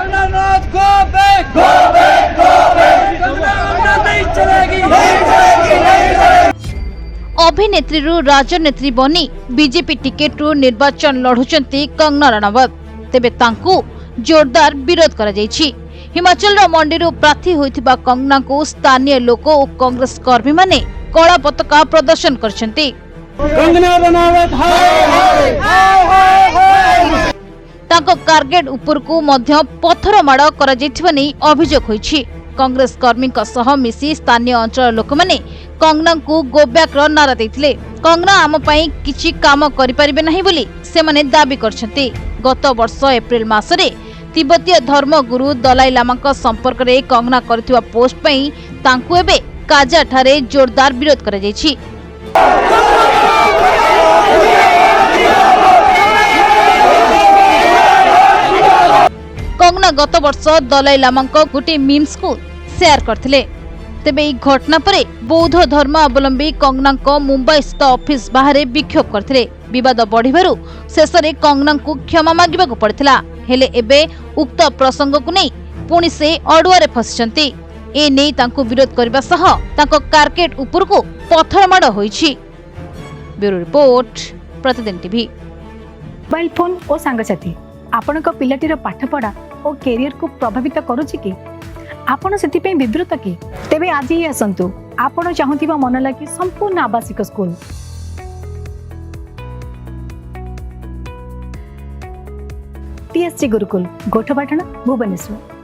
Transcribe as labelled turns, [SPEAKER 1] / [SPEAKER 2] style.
[SPEAKER 1] Kamal Nath go back go back Kamalnath नहीं चलेगी
[SPEAKER 2] अभिनेत्री राजनेत्री बनी बीजेपी टिकेट रु निर्वाचन लढुचंती कंगना रणावत तेबे तांकू जोरदार विरोध करा जायछि। हिमाचल मंडी प्रार्थी होइथिबा कंगना को स्थानीय लोक और कांग्रेस कर्मी माने कला पताका प्रदर्शन करछंती।
[SPEAKER 1] कंगना रणावत
[SPEAKER 2] तांको कारगेट ऊपर को मध्य पत्थर माड़ करा जायथिबा नै अभियोग होइछि। कांग्रेस कर्मी सह मिसी स्थानीय अंचल लोक माने कंगना को गो बैक रो नारा दैथिले। कंगना आम पई किछि काम करि परिबे नाही बोली से माने दाबी करछंती। गत वर्ष एप्रिल मासरे तिब्बतीय धर्मगुरु दलाई लामा संपर्क में कंगना करथिबा पोस्ट पई तांकु एबे काजा ठारे जोरदार विरोध करा जायछि। कंगना गत वर्ष दलाई लामा गोटे मीम्स को शेयर करथिले। तेबे ई घटना परे बौद्ध धर्मावलंबी कंगना मुंबई स्थित ऑफिस बाहर विक्षोभ करथिले। विवाद बढ़िबारु शेषरे कंगना को क्षमा मागिबाकु पड़थिला। हेले एबे उक्त प्रसंग को नहीं पुणी से अडुआरे फसिचंती। ए नै तांको विरोध करबा सह तांको कारकेट ऊपर को पत्थर माड़ होईछि। ब्यूरो रिपोर्ट प्रतिदिन टीवी।
[SPEAKER 3] मोबाइल फोन और सांगसाथी आपणक पिलाटीर पाठपढ़ा और कैरियर को प्रभावित करुछि कि आपण सेति विवृत कि तेबे आज ही आसंतु आपण चाहुथिबा मन लागी संपूर्ण आवासिक स्कूल टीएससी गुरुकुल गोठपाटण भुवनेश्वर।